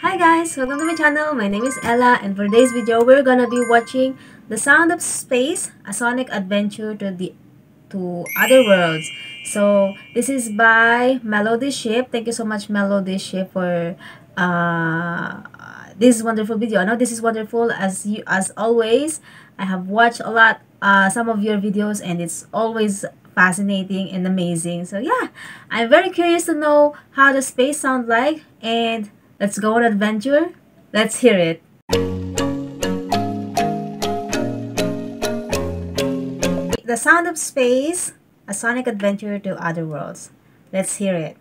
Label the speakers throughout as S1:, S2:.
S1: Hi guys, welcome to my channel. My name is Ella, and for today's video we're gonna be watching The Sound of Space, a sonic adventure to other worlds. So this is by MELODYSHEEP. Thank you so much, MELODYSHEEP, for this wonderful video. I know this is wonderful as always. I have watched a lot some of your videos, and it's always fascinating and amazing. So yeah, I'm very curious to know how the space sound like, and let's go on an adventure. Let's hear it. The Sound of Space, a sonic adventure to other worlds. Let's hear it.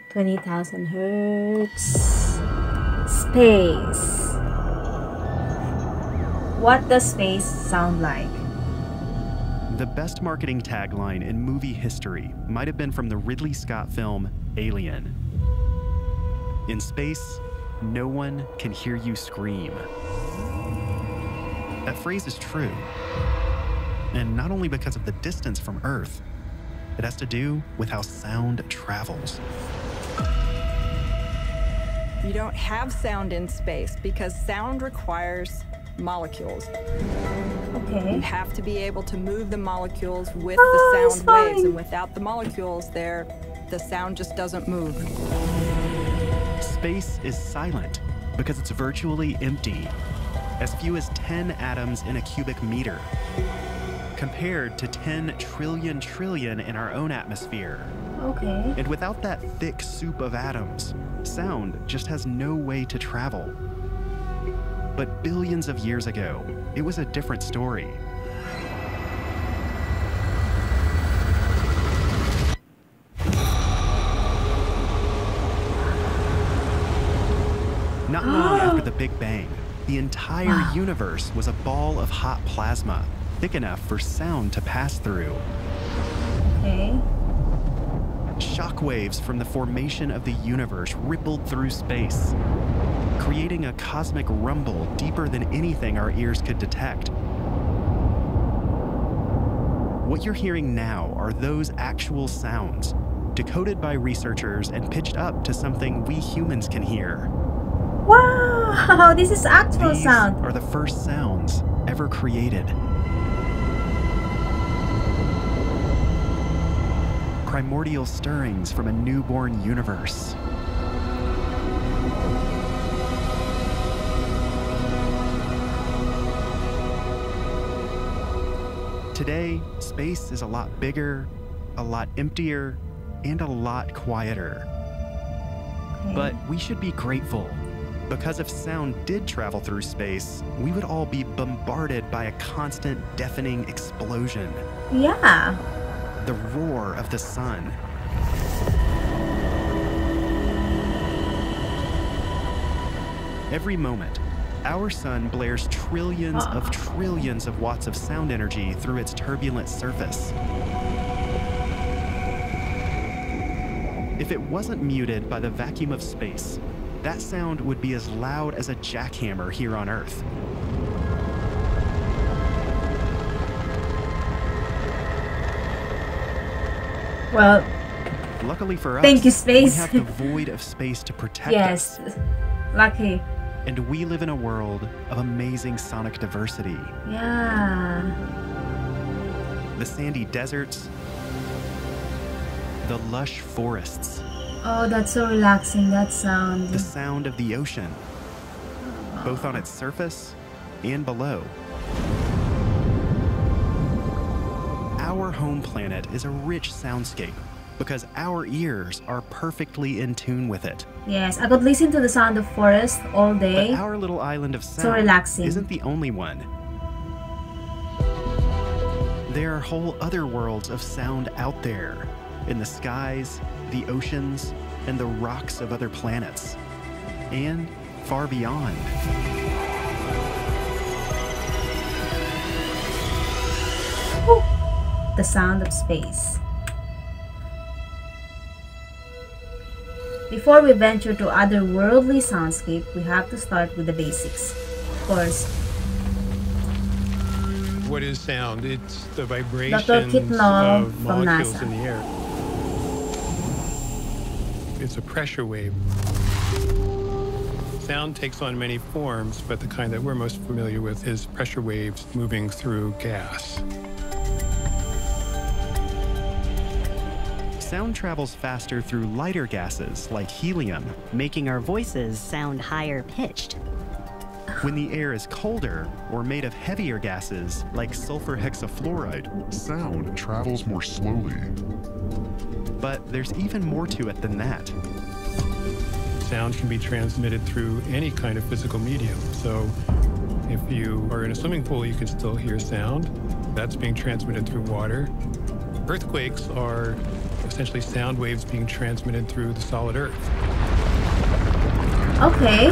S1: $20,000 hertz. Space. What does space sound like?
S2: The best marketing tagline in movie history might have been from the Ridley Scott film Alien. In space, no one can hear you scream. That phrase is true. And not only because of the distance from Earth, it has to do with how sound travels.
S3: You don't have sound in space because sound requires molecules.
S1: Okay.
S3: You have to be able to move the molecules with the sound waves, and without the molecules there, the sound just doesn't move.
S2: Space is silent because it's virtually empty, as few as 10 atoms in a cubic meter, compared to 10 trillion in our own atmosphere.
S1: Okay.
S2: And without that thick soup of atoms, sound just has no way to travel. But billions of years ago, it was a different story. Not long after the Big Bang, the entire universe was a ball of hot plasma, thick enough for sound to pass through.
S1: Okay.
S2: Shockwaves from the formation of the universe rippled through space, creating a cosmic rumble deeper than anything our ears could detect. What you're hearing now are those actual sounds, decoded by researchers and pitched up to something we humans can hear.
S1: Wow, this is actual
S2: These
S1: sound.
S2: are the first sounds ever created. Primordial stirrings from a newborn universe. Today, space is a lot bigger, a lot emptier, and a lot quieter.
S1: Okay.
S2: But we should be grateful, because if sound did travel through space, we would all be bombarded by a constant deafening explosion.
S1: Yeah.
S2: The roar of the sun. Every moment, our sun blares trillions of watts of sound energy through its turbulent surface. If it wasn't muted by the vacuum of space, that sound would be as loud as a jackhammer here on Earth.
S1: Well,
S2: luckily for us,
S1: thank you, space.
S2: we have the void of space to protect us.
S1: Yes. Lucky.
S2: And we live in a world of amazing sonic diversity.
S1: Yeah.
S2: The sandy deserts, the lush forests,
S1: Oh, that's so relaxing, that sound.
S2: the sound of the ocean, both on its surface and below. Our home planet is a rich soundscape because our ears are perfectly in tune with it.
S1: Yes, I could listen to the sound of forest all
S2: But
S1: day.
S2: our little island of
S1: So
S2: sound
S1: relaxing.
S2: isn't the only one. There are whole other worlds of sound out there, in the skies, the oceans, and the rocks of other planets, and far beyond.
S1: The Sound of Space. Before we venture to otherworldly soundscape, we have to start with the basics. Of course,
S4: What is sound? It's the
S1: Dr.
S4: vibrations
S1: Kitno
S4: of
S1: from
S4: molecules
S1: NASA.
S4: in the air. it's a pressure wave. Sound takes on many forms, but the kind that we're most familiar with is pressure waves moving through gas.
S2: Sound travels faster through lighter gases like helium,
S5: making our voices sound higher pitched.
S2: when the air is colder or made of heavier gases like sulfur hexafluoride.
S6: Sound travels more slowly.
S2: But there's even more to it than that.
S4: Sound can be transmitted through any kind of physical medium. So if you are in a swimming pool, you can still hear sound. That's being transmitted through water. Earthquakes are essentially sound waves being transmitted through the solid earth.
S1: Okay.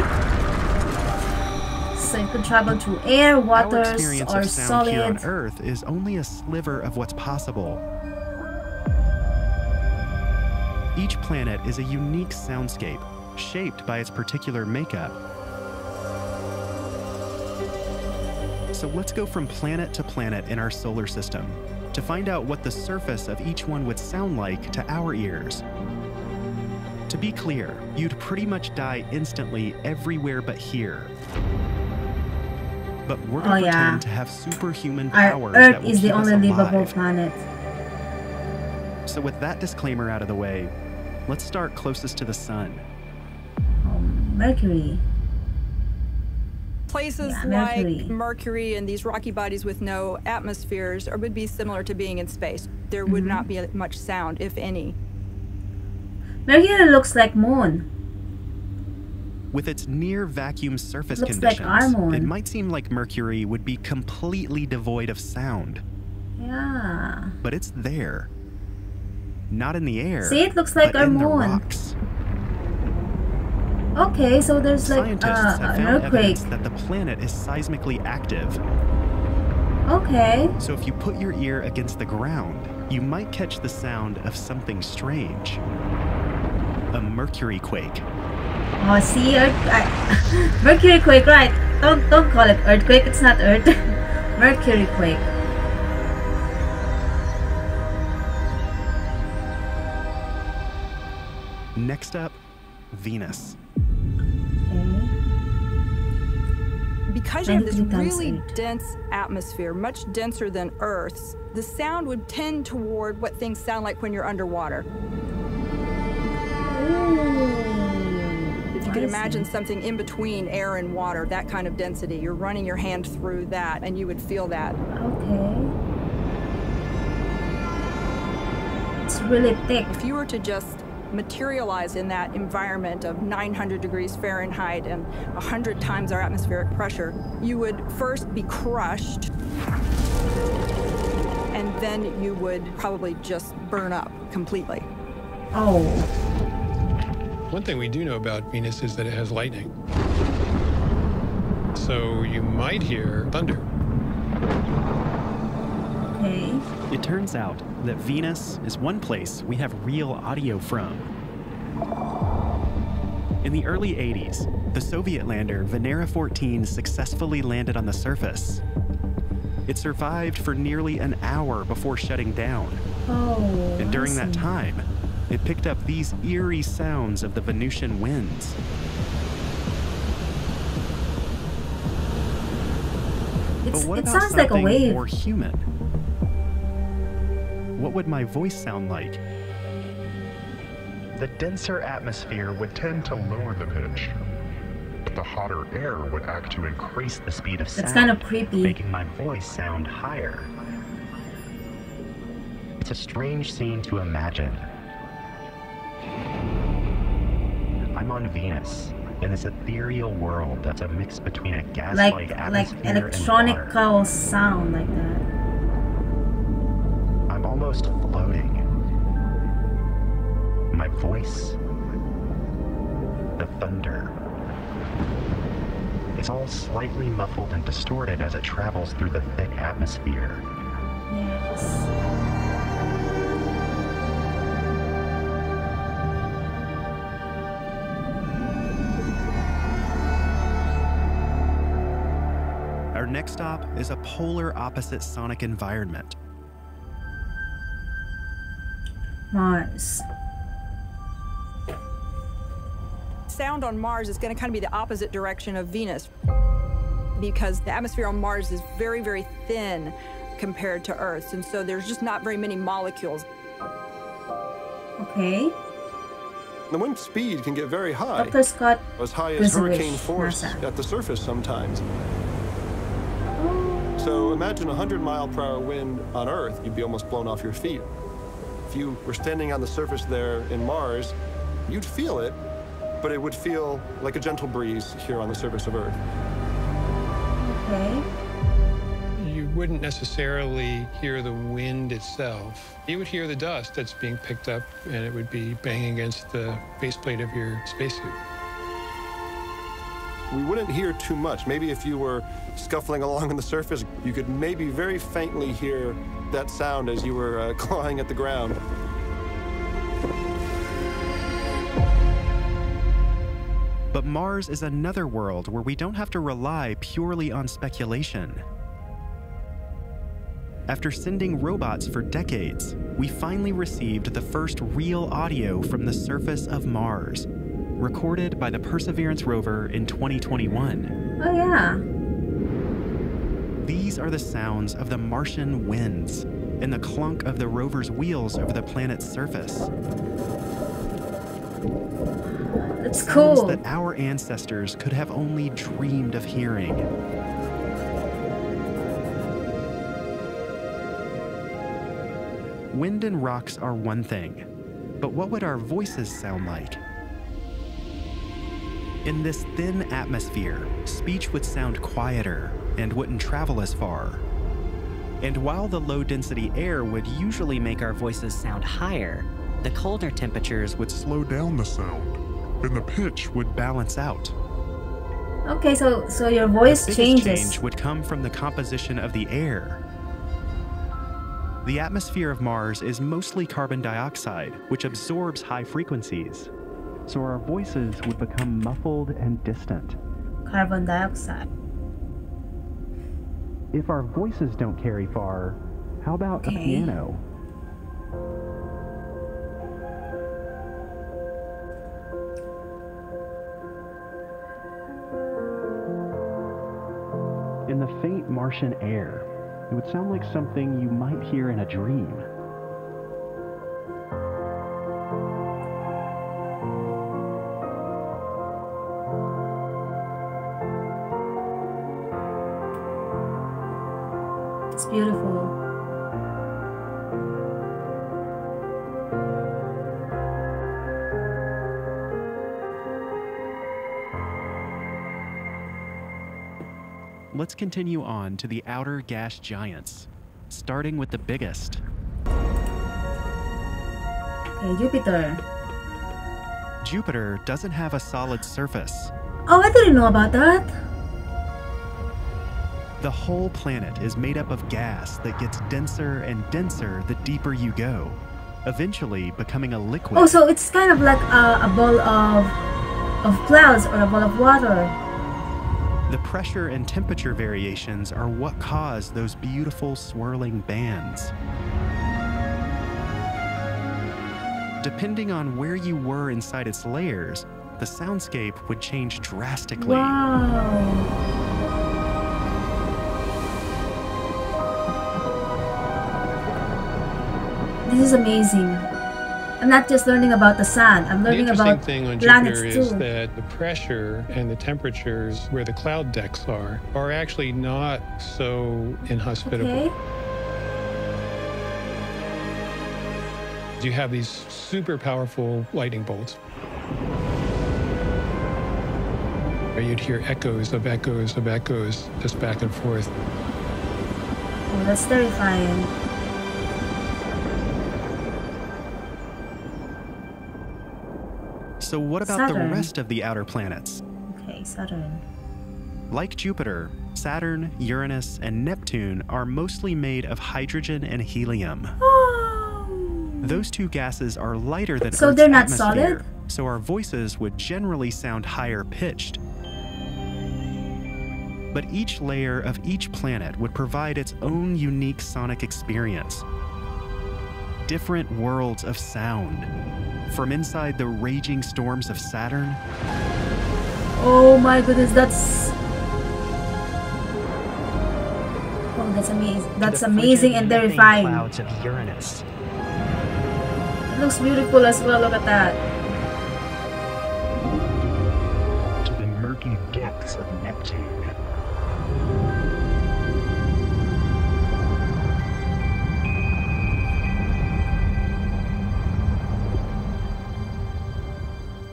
S1: So you can travel through air, water,
S2: Our experience
S1: or
S2: of sound here on
S1: solid.
S2: Earth is only a sliver of what's possible. Each planet is a unique soundscape, shaped by its particular makeup. So let's go from planet to planet in our solar system to find out what the surface of each one would sound like to our ears. To be clear, you'd pretty much die instantly everywhere but here. But we're going to pretend to have superhuman powers
S1: Our
S2: that
S1: Earth
S2: will
S1: is the
S2: keep us
S1: only livable
S2: alive.
S1: planet.
S2: So with that disclaimer out of the way, let's start closest to the sun.
S1: Mercury.
S3: Places
S1: Mercury.
S3: like Mercury and these rocky bodies with no atmospheres would be similar to being in space. There would not be much sound, if any.
S1: Mercury looks like moon.
S2: With its near vacuum surface
S1: Looks like
S2: conditions,
S1: our moon.
S2: it might seem like Mercury would be completely devoid of sound.
S1: Yeah.
S2: But it's there. Not in the air,
S1: See, it looks like
S2: but
S1: our
S2: in the
S1: moon.
S2: rocks.
S1: Okay, so there's like
S2: Scientists have
S1: an
S2: found
S1: earthquake.
S2: evidence that the planet is seismically active.
S1: Okay.
S2: So if you put your ear against the ground, you might catch the sound of something strange. A Mercury quake.
S1: Oh, see, Mercury quake, right? Don't call it earthquake. It's not Earth. Mercury quake.
S2: Next up, Venus.
S1: Okay.
S3: Because you have this
S1: 20 times
S3: really
S1: 8.
S3: dense atmosphere, much denser than Earth's, the sound would tend toward what things sound like when you're underwater. If you could imagine something in between air and water, that kind of density, you're running your hand through that and you would feel that.
S1: Okay. It's really thick.
S3: If you were to just materialize in that environment of 900 degrees Fahrenheit and 100 times our atmospheric pressure, you would first be crushed, and then you would probably just burn up completely.
S1: Oh.
S4: One thing we do know about Venus is that it has lightning. So you might hear thunder.
S1: Okay.
S2: It turns out that Venus is one place we have real audio from. In the early 80s, the Soviet lander Venera 14 successfully landed on the surface. It survived for nearly an hour before shutting down.
S1: Oh.
S2: And during
S1: I
S2: that
S1: see.
S2: time, it picked up these eerie sounds of the Venusian winds. But what
S1: It
S2: about
S1: sounds like a
S2: something
S1: wave.
S2: more human? What would my voice sound like?
S6: The denser atmosphere would tend to lower the pitch, but the hotter air would act to increase the speed of sound,
S1: That's kind of creepy.
S7: making my voice sound higher. It's a strange scene to imagine. I'm on Venus, in this ethereal world that's a mix between a gas-like atmosphere and water.
S1: electronical sound like that.
S7: I'm almost floating. My voice, the thunder. It's all slightly muffled and distorted as it travels through the thick atmosphere.
S1: Yes.
S2: Our next stop is a polar opposite sonic environment.
S1: Mars.
S3: sound on Mars is going to kind of be the opposite direction of Venus, because the atmosphere on Mars is very, very thin compared to Earth's, and so there's just not very many molecules.
S1: Okay.
S8: The wind speed can get very high.
S1: Dr. Scott,
S8: as high as hurricane force at the surface sometimes. So imagine a 100-mile-per-hour wind on Earth, you'd be almost blown off your feet. If you were standing on the surface there in Mars, you'd feel it, but it would feel like a gentle breeze here on the surface of Earth.
S1: Okay.
S4: You wouldn't necessarily hear the wind itself. You would hear the dust that's being picked up, and it would be banging against the faceplate of your spacesuit.
S8: We wouldn't hear too much. Maybe if you were scuffling along on the surface, you could maybe very faintly hear that sound as you were clawing at the ground.
S2: But Mars is another world where we don't have to rely purely on speculation. After sending robots for decades, we finally received the first real audio from the surface of Mars, recorded by the Perseverance rover in 2021.
S1: Oh yeah.
S2: These are the sounds of the Martian winds and the clunk of the rover's wheels over the planet's surface.
S1: That's cool.
S2: Sounds that our ancestors could have only dreamed of hearing. Wind and rocks are one thing, but what would our voices sound like? In this thin atmosphere, speech would sound quieter and wouldn't travel as far. And while the low-density air would usually make our voices sound higher, the colder temperatures would slow down the sound, and the pitch would balance out.
S1: Okay, so your voice changes.
S2: The biggest change would come from the composition of the air. The atmosphere of Mars is mostly carbon dioxide, which absorbs high frequencies. So our voices would become muffled and distant.
S1: Carbon dioxide.
S2: If our voices don't carry far, how about a piano? In the faint Martian air, it would sound like something you might hear in a dream.
S1: It's beautiful.
S2: Let's continue on to the outer gas giants, starting with the biggest.
S1: Okay, Jupiter.
S2: Jupiter doesn't have a solid surface.
S1: Oh, I didn't know about that.
S2: The whole planet is made up of gas that gets denser and denser the deeper you go, eventually becoming a liquid.
S1: Oh, so it's kind of like a ball of clouds or a ball of water.
S2: The pressure and temperature variations are what cause those beautiful swirling bands. Depending on where you were inside its layers, the soundscape would change drastically.
S1: Wow. This is amazing. I'm not just learning about the sun, I'm learning about planets too.
S4: The interesting thing on Jupiter is that the pressure and the temperatures where the cloud decks are actually not so inhospitable.
S1: Okay.
S4: You have these super powerful lightning bolts, where you'd hear echoes of echoes of echoes just back and forth.
S1: Oh, that's terrifying.
S2: So what about the rest of the outer planets?
S1: Okay, Saturn.
S2: Like Jupiter, Saturn, Uranus, and Neptune are mostly made of hydrogen and helium. Those two gases are lighter than Earth's atmosphere. So they're not solid? So our voices would generally sound higher pitched. But each layer of each planet would provide its own unique sonic experience. different worlds of sound. From inside the raging storms of Saturn.
S1: Oh my goodness, that's... Oh, that's amazing. That's amazing and terrifying.
S5: Clouds of Uranus.
S1: It looks beautiful as well, look at that.
S6: To the murky depths of Neptune.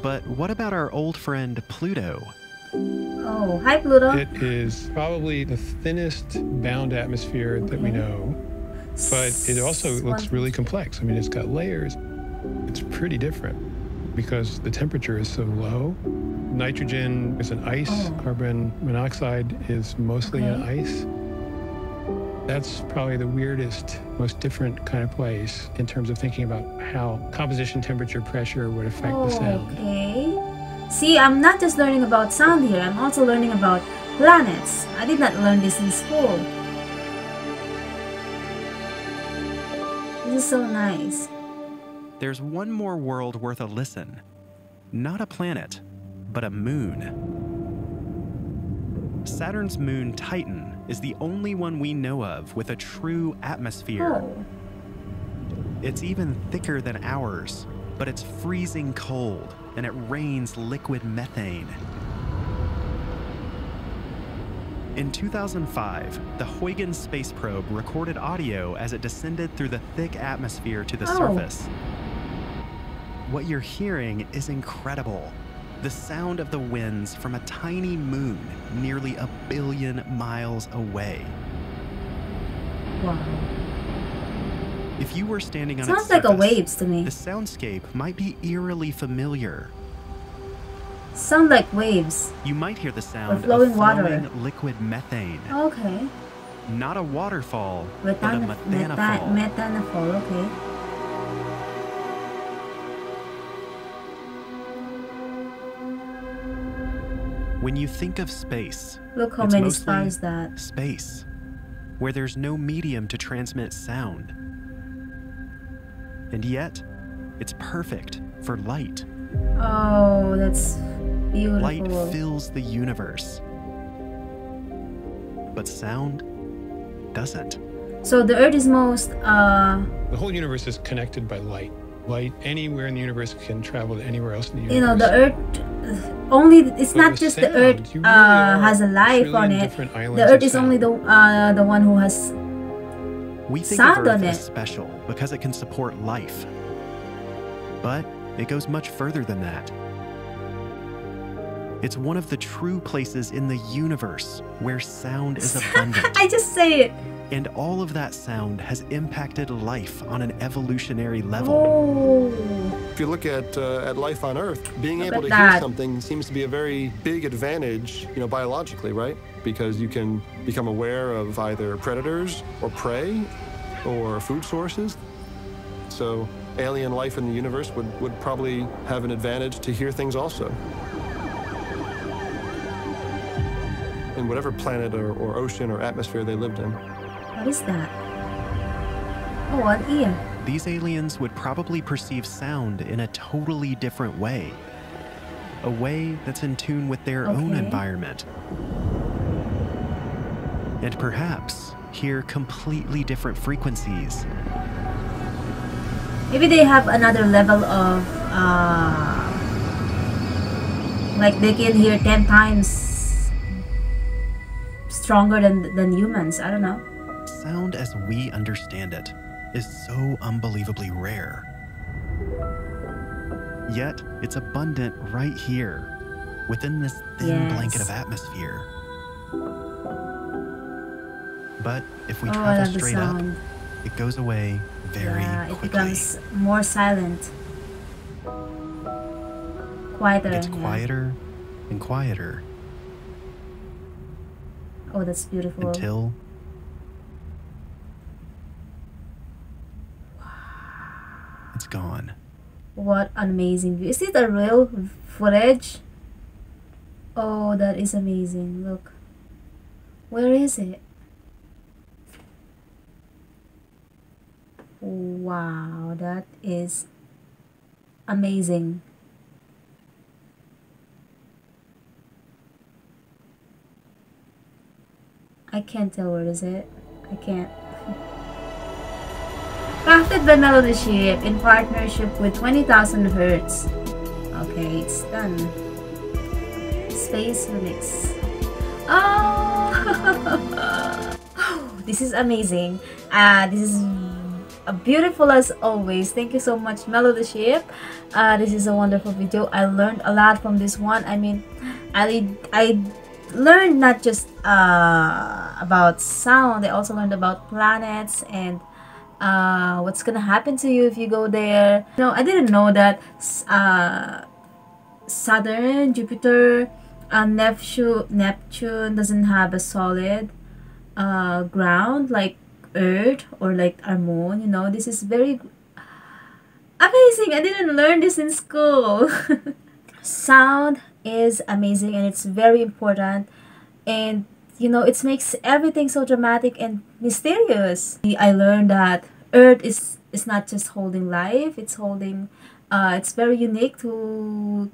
S2: But what about our old friend Pluto?
S1: Oh, hi Pluto.
S4: It is probably the thinnest bound atmosphere that we know, but it also looks really complex. I mean, it's got layers. It's pretty different because the temperature is so low. Nitrogen is an ice. Carbon monoxide is mostly an ice. That's probably the weirdest, most different kind of place in terms of thinking about how composition, temperature, pressure would affect the sound.
S1: Okay. See, I'm not just learning about sound here, I'm also learning about planets. I did not learn this in school. This is so nice.
S2: There's one more world worth a listen. Not a planet, but a moon. Saturn's moon Titan is the only one we know of with a true atmosphere.
S1: Oh.
S2: It's even thicker than ours, but it's freezing cold and it rains liquid methane. In 2005, the Huygens space probe recorded audio as it descended through the thick atmosphere to the surface. What you're hearing is incredible. The sound of the winds from a tiny moon nearly 1 billion miles away.
S1: Wow.
S2: If you were standing on
S1: Sounds
S2: its
S1: like
S2: surface,
S1: a waves to me.
S2: the soundscape might be eerily familiar.
S1: Sound like waves.
S2: You might hear the sound
S1: flowing
S2: of
S1: water.
S2: flowing liquid methane.
S1: Okay.
S2: Not a waterfall, but a methanofall.
S1: Methanofall, okay.
S2: When you think of space,
S1: Look how
S2: it's
S1: many
S2: mostly
S1: stars that.
S2: space, where there's no medium to transmit sound. And yet, it's perfect for light.
S1: Oh, that's beautiful.
S2: Light fills the universe, but sound doesn't.
S1: So the Earth is most
S4: The whole universe is connected by light. Light anywhere in the universe can travel to anywhere else in the universe.
S1: you know, the Earth only, it's
S4: But
S1: not
S4: with
S1: just
S4: sound,
S1: the Earth
S4: you really are
S1: has a life on
S4: trillion
S1: it.
S4: different islands
S1: The Earth
S4: of
S1: is only
S4: sound.
S1: the one who has
S2: We think
S1: sound
S2: of
S1: on
S2: Earth
S1: it.
S2: as special because it can support life. But it goes much further than that. It's one of the true places in the universe where sound is abundant.
S1: I just say it.
S2: And all of that sound has impacted life on an evolutionary level.
S1: Oh.
S8: If you look at life on Earth, being
S1: Look
S8: able
S1: at
S8: to hear
S1: that.
S8: something seems to be a very big advantage, you know, biologically, right? Because you can become aware of either predators or prey or food sources. So alien life in the universe would probably have an advantage to hear things also. In whatever planet or ocean or atmosphere they lived in.
S1: What is that? Oh, an ear.
S2: These aliens would probably perceive sound in a totally different way. A way that's in tune with their own
S1: Okay.
S2: environment. And perhaps hear completely different frequencies.
S1: Maybe they have another level of like they can hear 10 times stronger than humans. I don't know.
S2: Sound as we understand it is so unbelievably rare. Yet, it's abundant right here, within this thin
S1: Yes.
S2: blanket of atmosphere. But if we
S1: Oh, I
S2: travel
S1: love the
S2: straight up,
S1: sound.
S2: it goes away very
S1: Yeah, it
S2: quickly.
S1: becomes more silent. Quieter.
S2: It gets
S1: yeah.
S2: quieter and quieter
S1: Oh, that's beautiful.
S2: until it's gone.
S1: What an amazing view. Is it a real footage? Oh, that is amazing. Look. Where is it? Oh. Wow, that is amazing. I can't tell where is it. I can't. Crafted by MELODYSHEEP in partnership with 20,000 Hertz. Okay, it's done. Space Unix. Oh! This is amazing. This is beautiful as always. Thank you so much, MELODYSHEEP. This is a wonderful video. I learned a lot from this one. I mean, I learned not just about sound. I also learned about planets and what's gonna happen to you if you go there. No, I didn't know that Saturn, Jupiter, Neptune doesn't have a solid ground like Earth or like our moon. You know, this is very amazing. I didn't learn this in school. Sound is amazing and it's very important, and you know, it makes everything so dramatic and mysterious. I learned that Earth is not just holding life, it's holding it's very unique to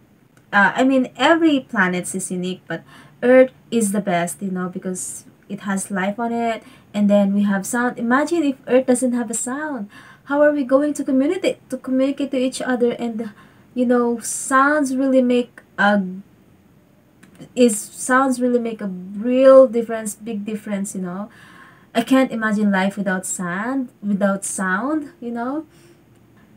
S1: I mean, every planet is unique, but Earth is the best, you know, because it has life on it, and then we have sound. Imagine if Earth doesn't have a sound. How are we going to communicate to each other? And you know, sounds really make a real difference, big difference, you know. I can't imagine life without sound, you know.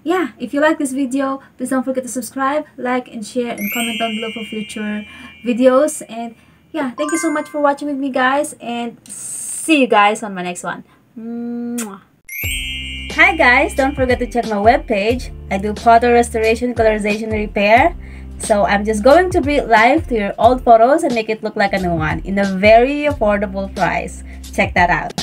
S1: Yeah, if you like this video, please don't forget to subscribe, like, and share, and comment down below for future videos. And yeah, thank you so much for watching with me, guys, and see you guys on my next one. Mwah. Hi guys, don't forget to check my webpage. I do photo restoration, colorization, and repair. So I'm just going to breathe life to your old photos and make it look like a new one in a very affordable price. Check that out.